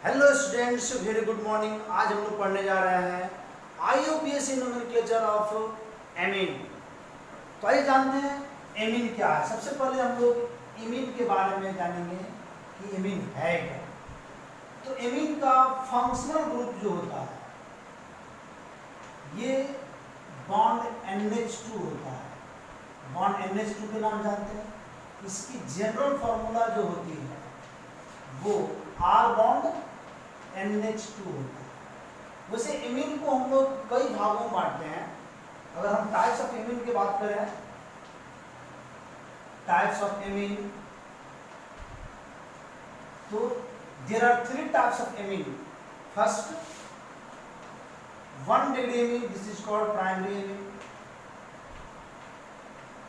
Hello students, very good morning. आज हम लोग पढ़ने जा रहे हैं IUPAC नोमेनक्लेचर ऑफ एमीन। तो आइए जानते हैं एमीन क्या है। सबसे पहले हम लोग एमीन के बारे में जानेंगे कि एमीन है क्या। तो एमीन का फंक्शनल ग्रुप जो होता है ये बॉन्ड NH2 होता है। बॉन्ड NH2 के नाम जानते हैं। इसकी जनरल फार्मूला जो होती है वो R बॉन्ड NH2 होता है। वैसे एमीन को हम लोग कई भागों में बांटते हैं। अगर हम टाइप्स ऑफ एमीन की बात करें, टाइप्स ऑफ एमीन, तो there are 3 types of amine. First 1 degree amine, this is called primary amine.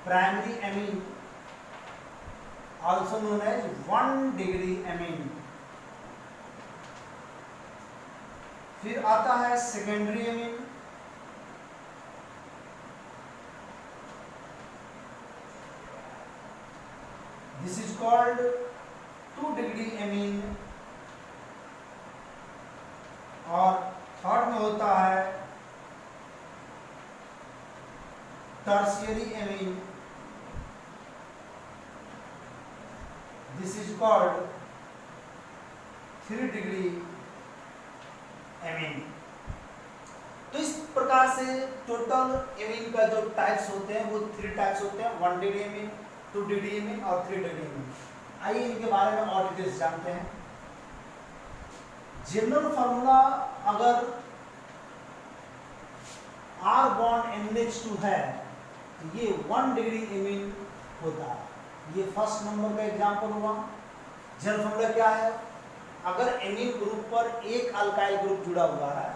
Primary amine also known as 1 degree amine. फिर आता है secondary amine, this is called 2 degree amine. और third में होता है tertiary amine, this is called 3 degree amine. तो इस प्रकार से टोटल एमीन का जो टाइप्स होते हैं वो 3 टाइप्स होते हैं, 1 डिग्री एमीन, 2 डिग्री एमीन और 3 डिग्री एमीन। आइए इनके बारे में और डिटेल्स जानते हैं। जनरल फार्मूला अगर R बॉन्ड NH2 है तो ये 1 डिग्री एमीन होता है। ये फर्स्ट नंबर का एग्जांपल हुआ। जनरल फार्मूला क्या है? अगर एमीन ग्रुप पर एक अल्काइल ग्रुप जुड़ा हुआ है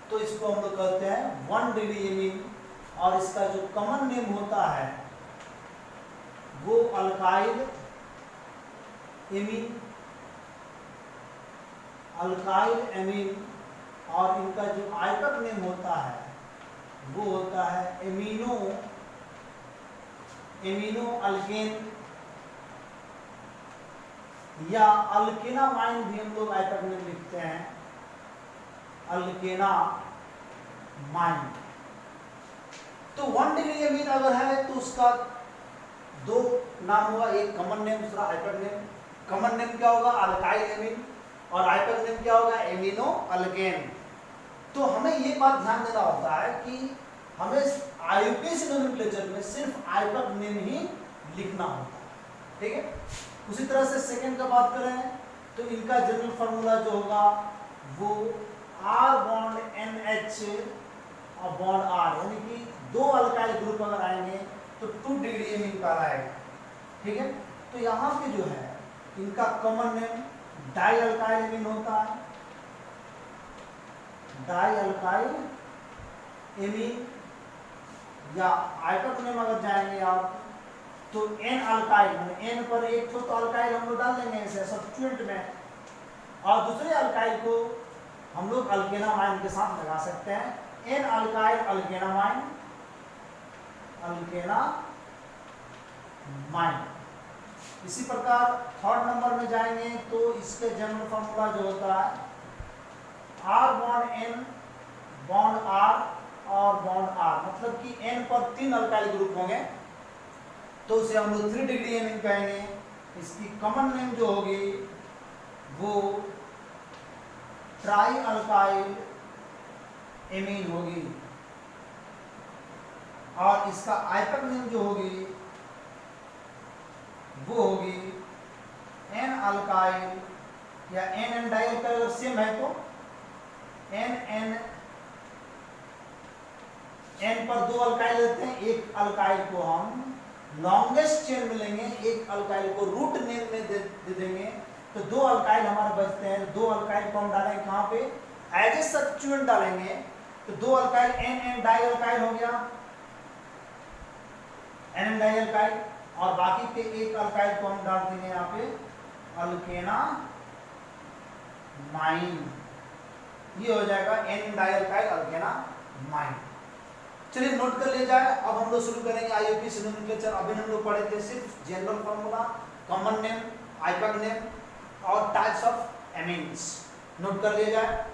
तो इसको हम लोग कहते हैं 1 डिग्री एमीन। और इसका जो कॉमन नेम होता है वो अल्काइल एमीन, अल्काइल एमीन। और इनका जो आयतक नेम होता है वो होता है एमिनो, एमिनो अल्केन या अल्केनामाइन भी हम लोग आयतक में लिखते हैं, अल्केनामाइन। तो 1 डिग्री एमीन अगर है तो उसका 2 नाम होगा, एक कॉमन नेम, दूसरा आयतक नेम। कॉमन नेम क्या होगा? Alkyl amine. और आयतक नेम क्या होगा? Amino alkane. तो हमें ये बात ध्यान देना होता है कि हमें IUPAC नोमेनक्लेचर में सिर्फ आयतक नेम ही लिखना होता है, ठीक है। उसी तरह से सेकंड का बात करें तो इनका जनरल फार्मूला जो होगा वो R बॉन्ड NH और बॉन्ड R, यानी कि 2 अल्काइल ग्रुप अगर आएंगे तो 2 डिग्री एमीन कहलाएगा, ठीक है। तो यहाँ पे जो है इनका common name die alkyl amine होता है, डाई अल्काइल एमीन। या आयतक नेम अगर जाएंगे आप तो N अल्काइल, N पर एक तो अल्काइल हम लोग डाल देंगे ऐसे सब्स्टिट्यूएंट में, और दूसरे अल्काइल को हम लोग अल्केनामाइन के साथ लगा सकते हैं। N alkyl alkanamine, alkanamine. इसी प्रकार थर्ड नंबर में जाएंगे तो इसके जनरल फार्मूला जो होता है R bond N, bond R और बॉन्ड R, मतलब कि N पर 3 अल्काइल ग्रुप होंगे तो उसे हम लोग 3 डिग्री एमीन कहेंगे। इसकी कॉमन नेम जो होगी वो ट्राई अल्काइल एमीन होगी। और इसका आयतक नेम जो होगी वो होगी N अल्काइल या N डाई अल्काइल। अगर सेम है तो N पर 2 अल्काइल लेते हैं, एक अल्काइल को हम लॉन्गेस्ट चेन में लेंगे, एक अल्काइल को रूट नेम में दे देंगे, तो 2 अल्काइल हमारे बचते हैं। 2 अल्काइल को हम डालेंगे कहाँ पे? एज ए सब्स्टिट्यूएंट डालेंगे तो 2 अल्काइल N डाई अल्काइल हो गया, N डाई अल्काइल। और बाकी के एक अल्काइल को हम डाल देंगे यहाँ पे अल्केनामाइन। ये हो जाएगा N डाई अल्काइल अल्केनामाइन। चलिए नोट कर लिया जाए। अब हम लोग शुरू करेंगे IUPAC नोमेनक्लेचर। अभी हम लोग पढ़े थे सिर्फ जनरल फार्मूला, कॉमन नेम, आयतक नेम और टाइप्स ऑफ एमीन्स। नोट कर लिया जाए।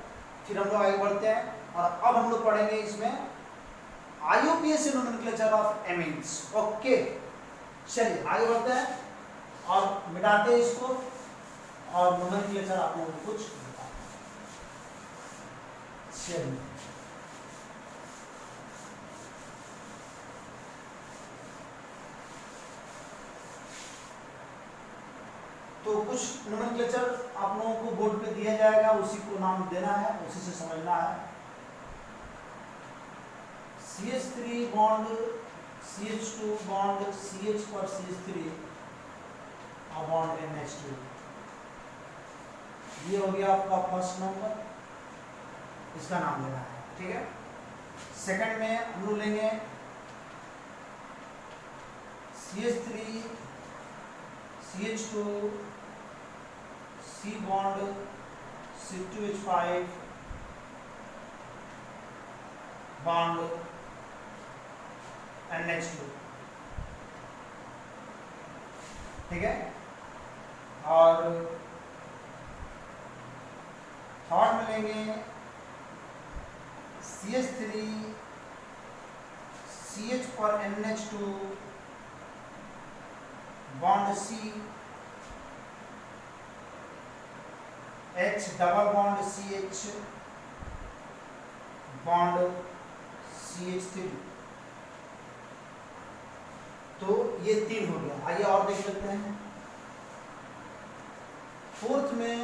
फिर हम लोग आगे बढ़ते हैं और अब हम लोग पढ़ेंगे इसमें IUPAC nomenclature of amines. Okay, चलिए आगे बढ़ते हैं और मिटाते हैं इसको और नोमेनक्लेचर आप लोगों को कुछ बताते हैं। चलिए तो कुछ नोमेनक्लेचर आप लोगों को बोर्ड पे दिया जाएगा, उसी को नाम देना है, उसी से समझना है। CH3 bond CH2 bond CH पर CH3 बॉन्ड NH2, ये हो गया आपका फर्स्ट नंबर, इसका नाम लेना है, ठीक है। सेकंड में हम लोग लेंगे CH3 CH2 C bond C2H5 bond NH2, ठीक है। और थर्ड में लेंगे CH3 CH पर NH2 bond C H double bond CH bond CH3। तो ये तीन हो गया। आइए और देख लेते हैं। फोर्थ में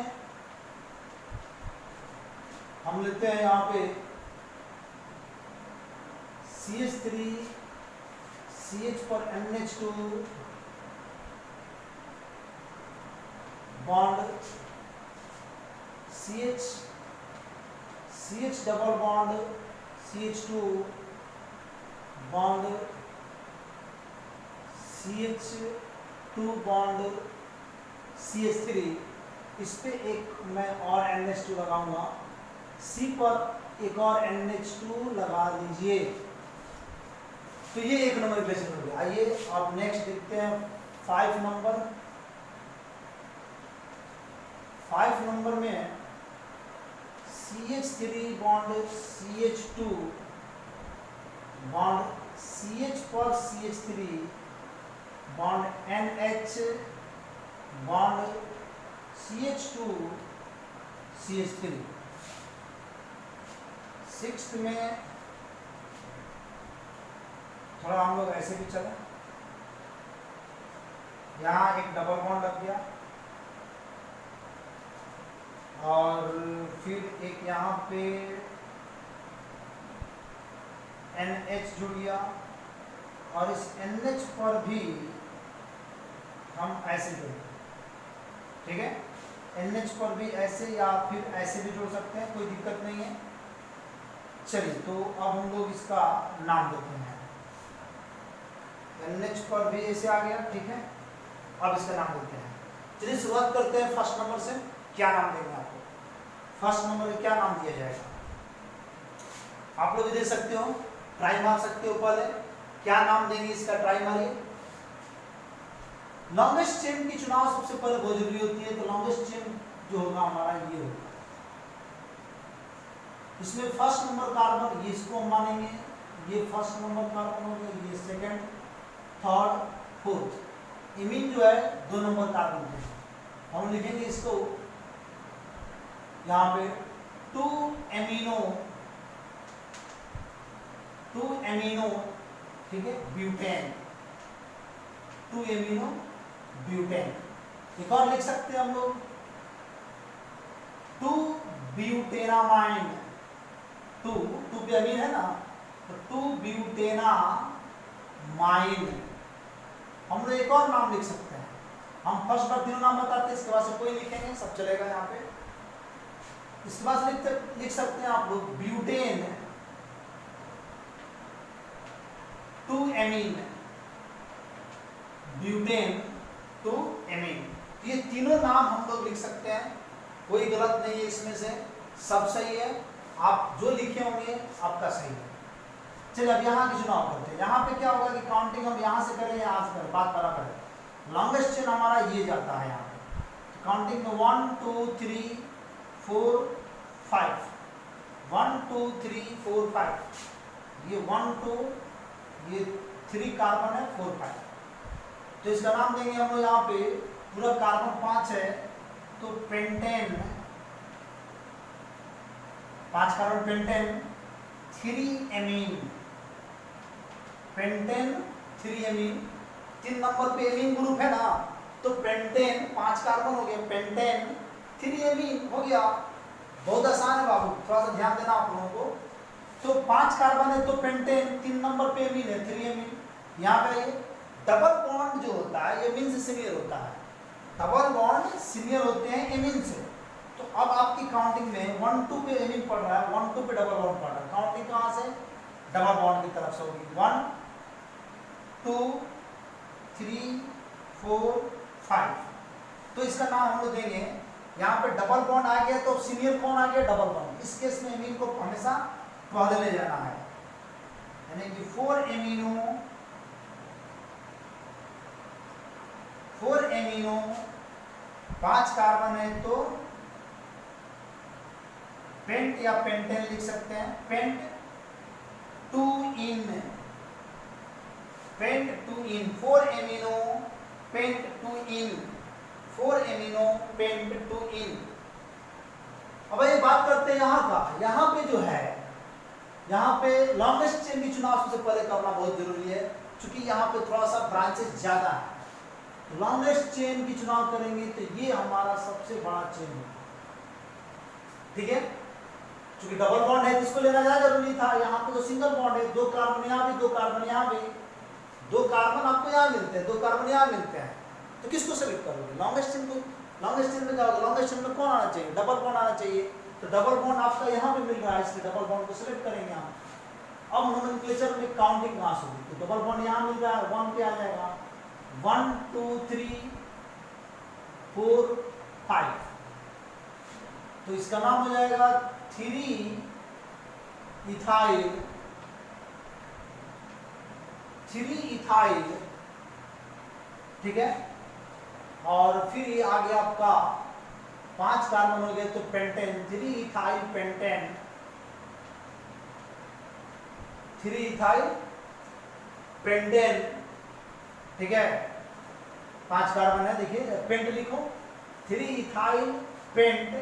हम लेते हैं यहाँ पे CH3 CH पर NH2 bond CH double bond CH2 bond CH2 bond CH3। इस पे एक मैं और NH2 लगाऊंगा, C पर एक और NH2 लगा लीजिए। तो ये एक नंबर क्वेश्चन हो गया। आइए अब नेक्स्ट देखते हैं 5 नंबर। 5 नंबर में CH3 bond CH2 bond CH पर CH3 bond NH bond CH2 CH3। 6th में थोड़ा हम लोग ऐसे भी चले, यहाँ एक डबल बॉन्ड लग गया और फिर एक यहाँ पे NH जुड़ गया और इस NH पर भी हम ऐसे जुड़ेंगे, ठीक है। NH पर भी ऐसे या फिर ऐसे भी जोड़ सकते हैं, कोई दिक्कत नहीं है। चलिए तो अब हम लोग इसका नाम देते हैं। NH पर भी ऐसे आ गया, ठीक है। अब इसका नाम देते हैं। चलिए शुरुआत करते हैं फर्स्ट नंबर से। क्या नाम देंगे आपको? फर्स्ट नंबर में क्या नाम दिया जाएगा? आप लोग दे सकते हो, ट्राई मार सकते हो। पहले क्या नाम देंगे इसका, ट्राई मारिए। लॉन्गेस्ट चेन की चुनाव सबसे पहले बहुत जरूरी होती है, तो लॉन्गेस्ट चेन जो होगा हमारा ये होगा। इसमें फर्स्ट नंबर कार्बन, ये इसको हम मानेंगे, ये फर्स्ट नंबर कार्बन हो गया, ये सेकंड, थर्ड, फोर्थ। इमीन जो है 2 नंबर कार्बन है, हम लिखेंगे इसको यहाँ पे 2 एमिनो, ठीक है, ब्यूटेन, 2 एमिनो ब्यूटेन। एक और लिख सकते हैं हम लोग 2 ब्यूटेनामाइन, 2 पे अमीन है ना, तो 2 ब्यूटेनामाइन। हम लोग एक और नाम लिख सकते हैं। हम फर्स्ट बार तीनों नाम बताते हैं, इसके बाद से कोई लिखेंगे, सब चलेगा यहाँ पे। इसके बाद लिख सकते हैं आप लोग ब्यूटेन 2 एमीन, ब्यूटेन 2 एमीन। ये तीनों नाम हम लोग लिख सकते हैं, कोई गलत नहीं है इसमें से, सब सही है। आप जो लिखे होंगे आपका सही है। चलिए अब यहाँ की चुनाव करते हैं। यहाँ पे क्या होगा कि काउंटिंग हम यहाँ से करें, यहाँ से करें, बात बराबर है। लॉन्गेस्ट चेन हमारा ये जाता है यहाँ पे। काउंटिंग में 1 2 3 4 5 1 2 3 4 5 ये 1 2 ये 3 कार्बन है 4 5 तो इसका नाम देंगे हम लोग यहाँ पे पूरा कार्बन 5 है तो pentane 5 carbon pentane 3 amine pentane 3 amine 3 number पे एमीन ग्रुप है ना तो पेंटेन 5 कार्बन हो गया पेंटेन 3 एमीन हो गया बहुत आसान है बाबू थोड़ा सा ध्यान देना आप लोगों को तो 5 कार्बन है तो पेंटेन 3 नंबर पे एमीन है 3 एमीन यहाँ पे ये डबल बॉन्ड जो होता है एमीन से सीनियर होता है डबल बॉन्ड सीनियर होते हैं एमीन से तो अब आपकी काउंटिंग में 1 2 पे एमीन पड़ रहा है 1 2 पे डबल बॉन्ड पड़ रहा है काउंटिंग कहाँ से डबल बॉन्ड की तरफ से होगी 1 2 3 4 5 तो इसका नाम हम लोग देंगे यहाँ पे डबल बॉन्ड आ गया तो सीनियर कौन आ गया डबल बॉन्ड इस केस में एमीन को हमेशा पहले ले जाना है यानी कि 4 एमीनो 5 कार्बन है तो पेंट या पेंटेन लिख सकते हैं पेंट 2 इन 4 एमीनो पेंट 2 इन 4 एमीनो पेंट 2 इन अब ये बात करते हैं यहाँ का यहाँ पे जो है यहाँ पे लॉन्गेस्ट चेन की चुनाव सबसे पहले करना बहुत जरूरी है क्योंकि यहाँ पे थोड़ा सा ब्रांचेस ज्यादा है लॉन्गेस्ट चेन की चुनाव करेंगे तो ये हमारा सबसे बड़ा चेन है ठीक है क्योंकि डबल बॉन्ड है इसको लेना ज्यादा जरूरी था यहाँ पे तो सिंगल बॉन्ड है 2 कार्बन यहाँ भी 2 कार्बन यहाँ भी 2 कार्बन आपको यहाँ मिलते हैं 2 कार्बन यहाँ मिलते हैं तो किसको सेलेक्ट करोगे लॉन्गेस्ट चेन को लॉन्गेस्ट चेन में क्या होगा लॉन्गेस्ट चेन में कौन आना चाहिए डबल बॉन्ड आना चाहिए तो डबल बॉन्ड आपका यहाँ पे मिल रहा है इसलिए डबल बॉन्ड को सेलेक्ट करेंगे हम अब नोमेनक्लेचर में काउंटिंग कहाँ से होगी तो डबल बॉन्ड यहाँ मिल रहा है 1 पे आ जाएगा 1 2 3 4 5 तो इसका नाम हो जाएगा 3 इथाइल ठीक है और फिर ये आ गया आपका 5 कार्बन हो गए तो pentane 3 ethyl pentane 3 ethyl pentane ठीक है 5 कार्बन है देखिए पेंट लिखो 3 इथाइल पेंट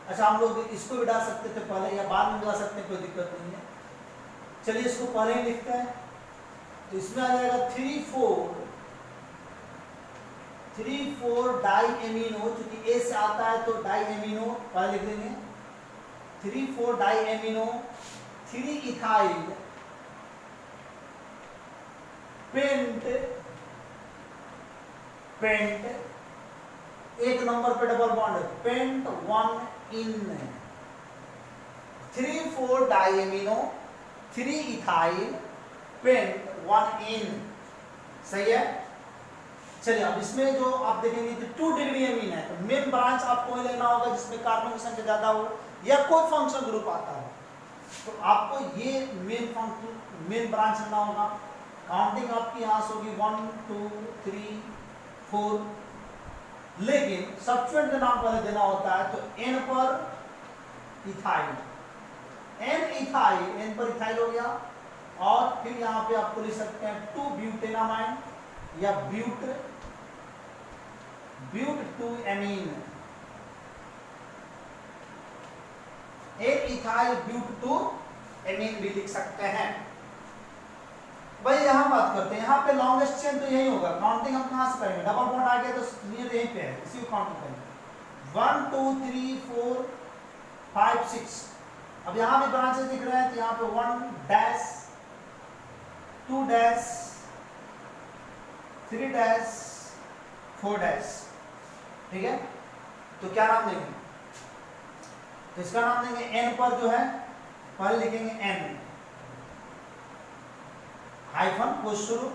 अच्छा हम लोग इसको भी डाल सकते थे पहले या बाद में डाल सकते हैं कोई दिक्कत नहीं है चलिए इसको पहले ही लिखते हैं तो इसमें आ जाएगा 3 4 डाई एमिनो क्योंकि ए से आता है तो डाई एमिनो पहले लिख देंगे 3 4 डाई एमिनो 3 इथाइल पेंट एक नंबर पे डबल बॉन्ड है पेंट 1 इन 3 4 डाई एमिनो 3 इथाइल पेंट 1 इन सही है चलिए अब इसमें जो आप देखेंगे कि 2 डिग्री एमीन है तो मेन ब्रांच आपको लेना होगा जिसमें कार्बन की संख्या ज्यादा हो या कोई फंक्शन ग्रुप आता हो तो आपको ये मेन ब्रांच लेना होगा काउंटिंग आपकी यहाँ से होगी 1 2 3 4 लेकिन सब्स्टिट्यूएंट का नाम पहले देना होता है तो n पर इथाइल n पर इथाइल हो गया और फिर यहाँ पे आपको लिख सकते हैं 2 ब्यूटेनामाइन या but 2 amine ethyl but 2 amine भी लिख सकते हैं भाई यहाँ बात करते हैं यहाँ पे लॉन्गेस्ट चेन तो यही होगा काउंटिंग हम कहाँ से करेंगे डबल बॉन्ड आ गया तो नियर यहीं पे है इसी को काउंटिंग करेंगे 1 2 3 4 5 6 अब यहाँ भी ब्रांचेस दिख रहे हैं तो यहाँ पे 1 डैश 2 डैश 3 डैश 4 डैश ठीक है तो क्या नाम देंगे तो इसका नाम देंगे n पर जो है पहले लिखेंगे n हाइफन को शुरू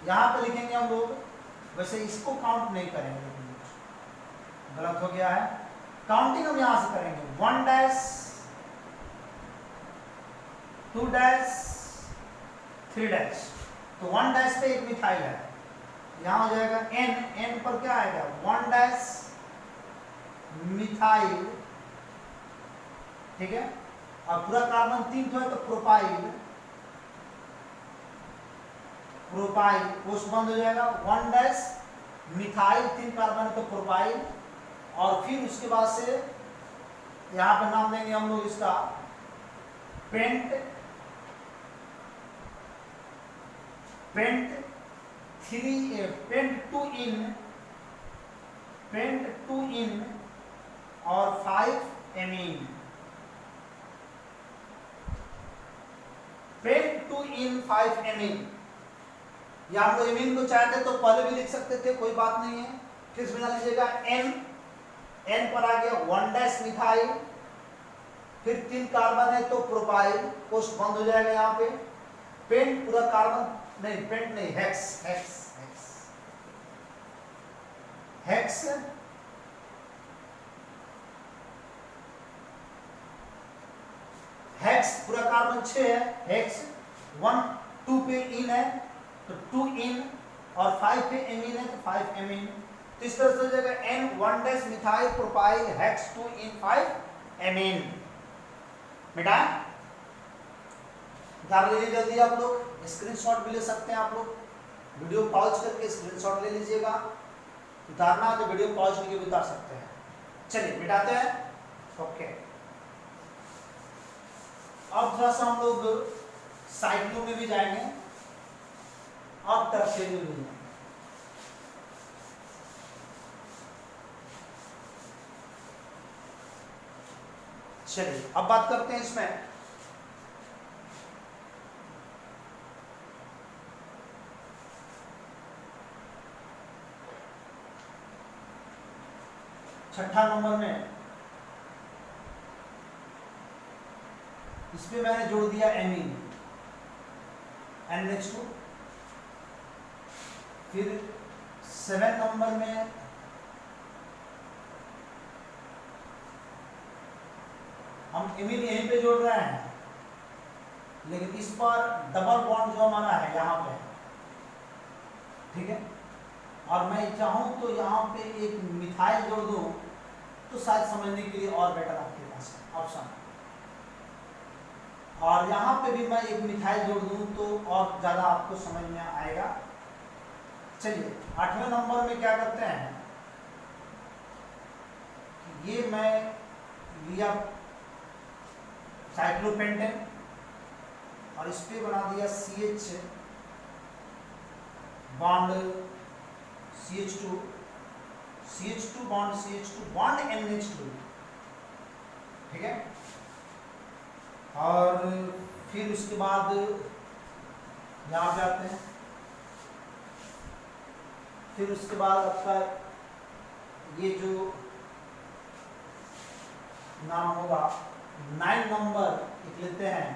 यहां पे लिखेंगे हम लोग वैसे इसको काउंट नहीं करेंगे गलत हो गया है काउंटिंग हम यहां से करेंगे 1 डैश 2 डैश 3 डैश तो 1 डैश पे एक मिथाइल है यहां हो जाएगा n पर क्या आएगा 1 डैश मिथाइल, ठीक है, और पूरा कार्बन 3 तो है तो प्रोपाइल, प्रोपाइल कोष बंद हो जाएगा, 1 डैश मिथाइल 3 कार्बन है तो प्रोपाइल, और फिर उसके बाद से यहाँ पे नाम देंगे हम लोग इसका पेंट, पेंट 2 इन और 5 एमीन, पेंट 2 इन 5 एमीन। या हम लोग एमीन को चाहते तो पहले भी लिख सकते थे, कोई बात नहीं है, फिर बना लीजिएगा एन पर आ गया 1 डैश मिथाइल, फिर 3 कार्बन है तो प्रोपाइल, कोष बंद हो जाएगा यहाँ पे, पेंट पूरा कार्बन नहीं, पेंट नहीं, hex hex hex hex hex पूरा कार्बन 6 है, हेक्स 1 2 पे इन है तो 2 इन और 5 पे एमीन है तो 5 एमीन। तो इस तरह से हो जाएगा N 1 dash methyl propyl hex 2 इन 5 एमीन। बेटा उतार लीजिए जल्दी, आप लोग स्क्रीनशॉट भी ले सकते हैं, आप लोग वीडियो पॉज करके स्क्रीनशॉट ले लीजिएगा, उतारना तो वीडियो पॉज करके भी उतार सकते हैं। चलिए मिटाते हैं, ओके। अब थोड़ा सा हम लोग साइक्लो में भी जाएंगे, अब टर्शियरी में जाएंगे। चलिए अब बात करते हैं इसमें छठा नंबर में, इसमें मैंने जोड़ दिया एमीन NH2। फिर 7 नंबर में हम एमीन यहीं पे जोड़ रहे हैं, लेकिन इस पर डबल बॉन्ड जो हमारा है यहाँ पे, ठीक है, और मैं चाहूँ तो यहाँ पे एक मिथाइल जोड़ दूँ तो शायद समझने के लिए और बेटर आपके पास ऑप्शन, और यहाँ पे भी मैं एक मिथाइल जोड़ दूँ तो और ज़्यादा आपको समझ में आएगा। चलिए 8वें नंबर में क्या करते हैं, ये मैं लिया साइक्लोपेंटेन और इस पे बना दिया CH bond CH2 bond NH2, ठीक है, और फिर उसके बाद यहाँ पे आते हैं, फिर उसके बाद आपका ये जो नाम होगा 9 नंबर एक लेते हैं,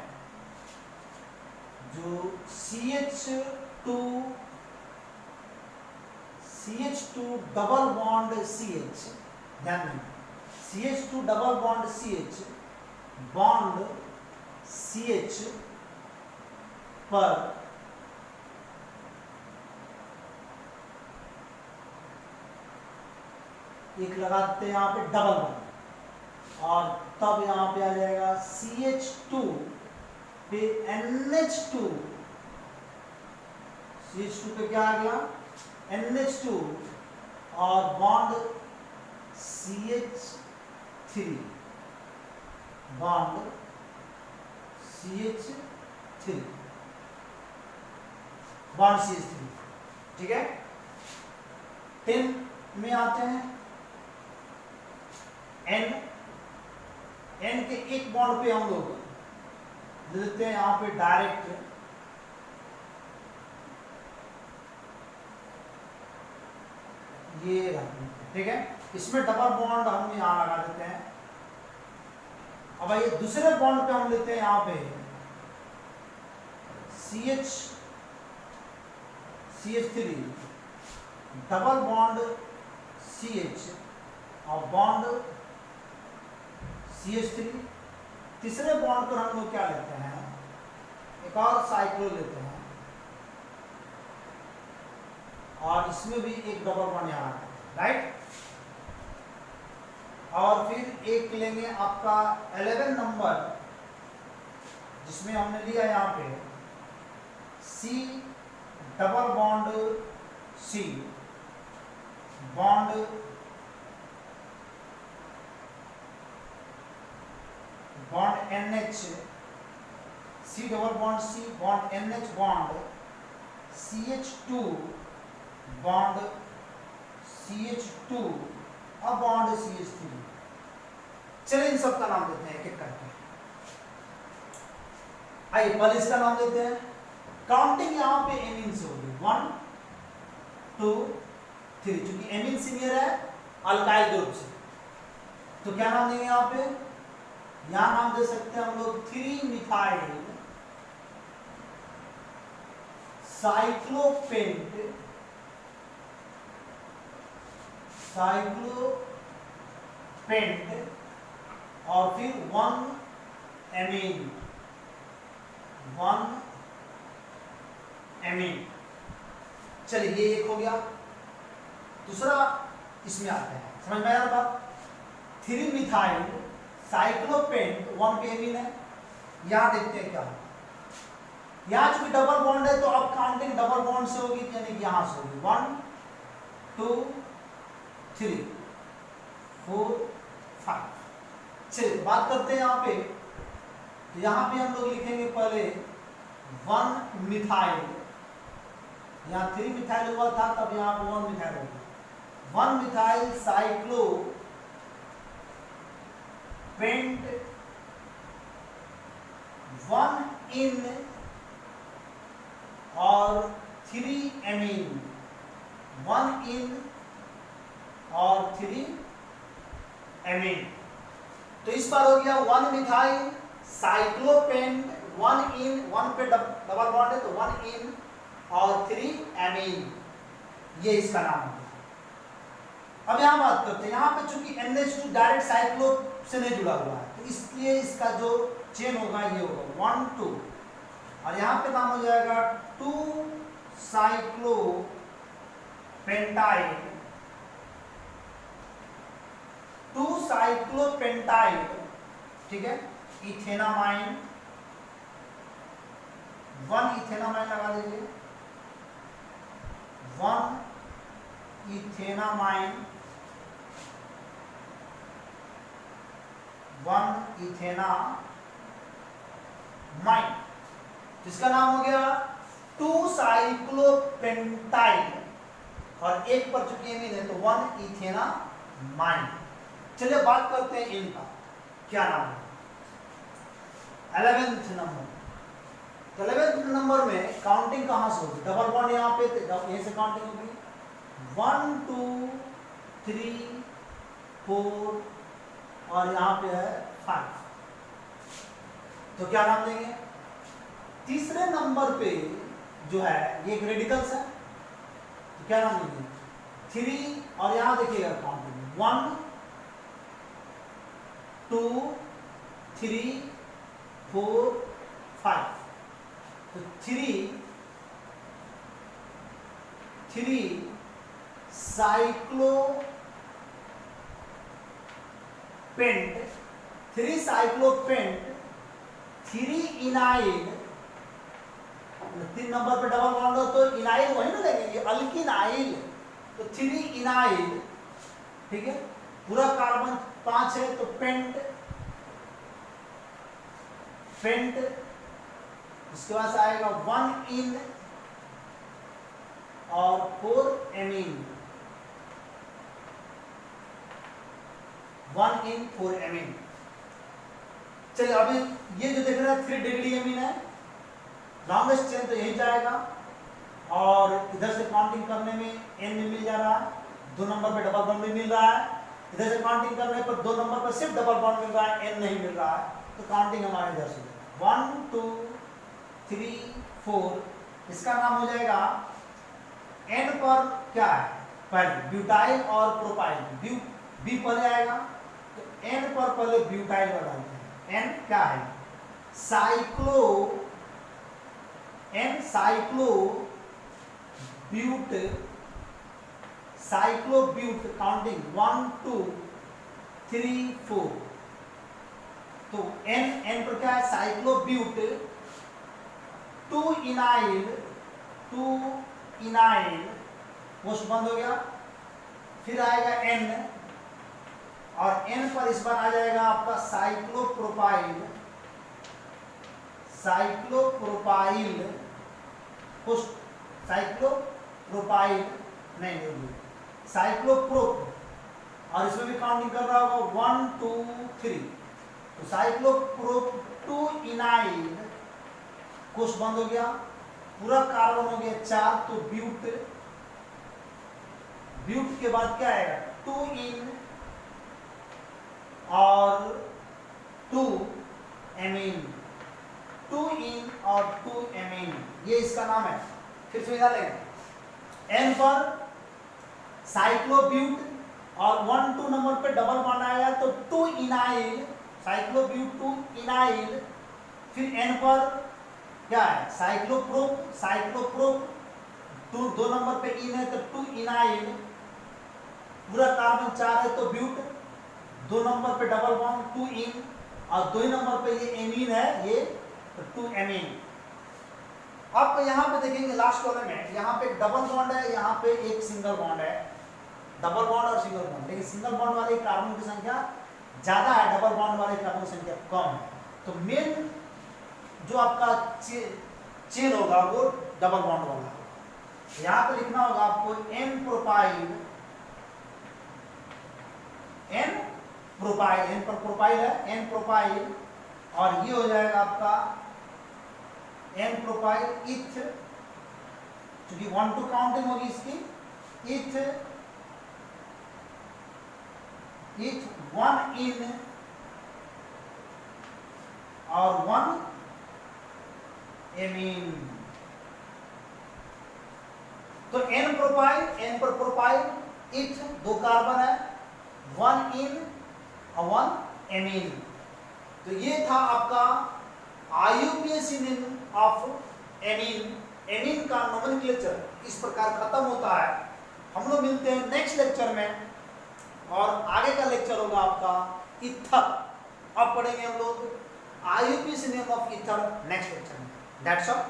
जो CH2 डबल बॉन्ड CH, ध्यान दें CH2 double bond CH bond CH पर एक लगाते हैं यहाँ पे डबल बॉन्ड, और तब यहाँ पे आ जाएगा CH2 पे NH2, CH2 पे क्या आ गया NH2 और bond CH3 bond CH3 bond CH3, ठीक है। 10 में आते हैं N के एक बॉन्ड पे हम लोग दे देते हैं यहाँ पे डायरेक्ट ये, ठीक है, इसमें डबल बॉन्ड हम यहाँ लगा देते हैं। अब ये दूसरे बॉन्ड पे हम लेते हैं यहाँ पे CH3 डबल बॉन्ड CH और बॉन्ड CH3, तीसरे बॉन्ड पर हम लोग क्या लेते हैं, एक और साइक्लो लेते हैं, और इसमें भी एक डबल बॉन्ड यहाँ आता है, राइट। और फिर एक लेंगे आपका 11 नंबर, जिसमें हमने लिया यहाँ पे C double bond C bond NH, C double bond C bond NH bond CH2 bond CH2 अब बॉन्ड CH3। चलिए इन सब का नाम देते हैं एक एक करके। आइए पहले इसका नाम देते हैं। काउंटिंग यहाँ पे एमीन से होगी 1 2 3, क्योंकि एमीन सीनियर है अल्काइल ग्रुप से, तो क्या नाम देंगे यहाँ पे? यहाँ नाम दे सकते हैं हम लोग 3 मिथाइल साइक्लोपेंट और फिर 1 एमीन चलिए ये एक हो गया। दूसरा इसमें आते हैं, समझ में आया बात? 3 मिथाइल साइक्लोपेंट 1 पे एमीन है। यहां देखते हैं क्या होगा। यहां चूंकि डबल बॉन्ड है तो अब काउंटिंग डबल बॉन्ड से होगी, यानी कि यहां से होगी 1 2 3 4 5। चलिए बात करते हैं यहाँ पे। तो यहाँ पे हम लोग लिखेंगे पहले 1 मिथाइल, यहाँ 3 मिथाइल हुआ था तब यहाँ पे 1 मिथाइल होगा। 1 मिथाइल साइक्लो पेंट 1 इन और 3 एमीन, 1 इन और 3 एमीन। तो इस बार हो गया 1 मिथाइल साइक्लोपेंट 1 इन, 1 पे डबल बॉन्ड है तो 1 इन और 3 एमीन, ये इसका नाम हो गया। अब यहां बात करते हैं, यहां पे चूंकि NH2 डायरेक्ट साइक्लो से नहीं जुड़ा हुआ है तो इसलिए इसका जो चेन होगा ये होगा 1 2, और यहां पे नाम हो जाएगा 2 साइक्लो पेंटाइल, 2 साइक्लोपेंटाइल, ठीक है, इथेनामाइन 1 इथेनामाइन लगा दीजिए, 1 इथेनामाइन 1 इथेनामाइन, जिसका नाम हो गया 2 साइक्लोपेंटाइल और एक पर चुकी एमीन है तो 1 इथेनामाइन। चलिए बात करते हैं इनका क्या नाम है। 11th नंबर, तो 11th नंबर में काउंटिंग कहां से होगी? डबल बॉन्ड यहाँ पे यहीं से काउंटिंग होगी 1 2 3 4 और यहाँ पे है 5। तो क्या नाम देंगे? तीसरे नंबर पे जो है ये एक रेडिकल्स है, तो क्या नाम देंगे? 3 और यहाँ देखिएगा काउंटिंग 1 2 3 4 5। तो 3 साइक्लोपेंट, 3 साइक्लोपेंट 3 इनाइल, 3 नंबर पे डबल बॉन्ड हो तो इनाइल वही ना लगेंगे, अल्किनाइल, तो 3 इनाइल, ठीक है, पूरा कार्बन 5 है तो पेंट, उसके बाद आएगा 1 इन और 4 एमीन, 1 इन 4 एमीन। चलिए अभी ये जो देख रहे हैं 3 डिग्री एमीन है, लॉन्गेस्ट चेन तो यही जाएगा और इधर से काउंटिंग करने में n में मिल जा रहा है, 2 नंबर पे डबल बॉन्ड में मिल रहा है, इधर से काउंटिंग करने पर 2 नंबर पर सिर्फ डबल बॉन्ड मिल रहा है, n नहीं मिल रहा है, तो काउंटिंग हमारे इधर से 1 2 3 4। इसका नाम हो जाएगा n पर क्या है? पहले ब्यूटाइल और प्रोपाइल, बी पहले आएगा तो n पर पहले ब्यूटाइल को डालते हैं। n क्या है? साइक्लोब्यूट काउंटिंग 1 2 3 4। तो N पर क्या है, साइक्लोब्यूट 2 इनाइल पोस्ट बंद हो गया। फिर आएगा N, और N पर इस बार आ जाएगा आपका साइक्लोप्रोपाइल पोस्ट, साइक्लोप्रोपाइल नहीं साइक्लोप्रोप, और इसमें भी काउंटिंग कर रहा होगा 1 2 3। तो साइक्लोप्रोप 2 इनाइल कोष बंद हो गया, पूरा कार्बन हो गया 4। तो ब्यूट के बाद क्या आएगा, 2 इन और 2 एमीन, 2 इन और 2 एमीन, ये इसका नाम है। फिर से याद लेंगे, N पर साइक्लोब्यूट और 1 2 नंबर पे डबल बॉन्ड आएगा तो 2 इनाइल, साइक्लोब्यूट 2 इनाइल। फिर N पर क्या है, साइक्लोप्रोप 2 नंबर पे इन है तो 2 इनाइल, पूरा कार्बन 4 है तो ब्यूट, 2 नंबर पे डबल बॉन्ड 2 इन, और 2 नंबर पे ये एमीन है, ये तो 2 एमीन। अब यहाँ पे देखेंगे लास्ट कॉलम में, यहाँ पे एक डबल बॉन्ड है, यहाँ पे एक सिंगल बॉन्ड है, डबल बॉन्ड और सिंगल बॉन्ड। लेकिन सिंगल बॉन्ड वाले कार्बन की संख्या ज्यादा है, डबल बॉन्ड वाले कार्बन की संख्या कम है। तो मेन जो आपका चेन होगा वो डबल बॉन्ड वाला। यहाँ पे लिखना होगा आपको N प्रोपाइल, N पर प्रोपाइल है, N प्रोपाइल, और ये हो जाएगा आपका N प्रोपाइल इथ, क्योंकि 1 2 काउंटिंग होगी इसकी, इथ 1 इन और 1 एमीन। तो N पर प्रोपाइल इथ 2 कार्बन है, 1 इन और 1 एमीन। तो ये था आपका IUPAC synonym of amine. Amine का नोमेनक्लेचर इस प्रकार खत्म होता है। हम लोग मिलते हैं नेक्स्ट लेक्चर में, और आगे का लेक्चर होगा आपका ईथर। अब पढ़ेंगे हम लोग IUPAC synonym of ether next lecture में। That's all.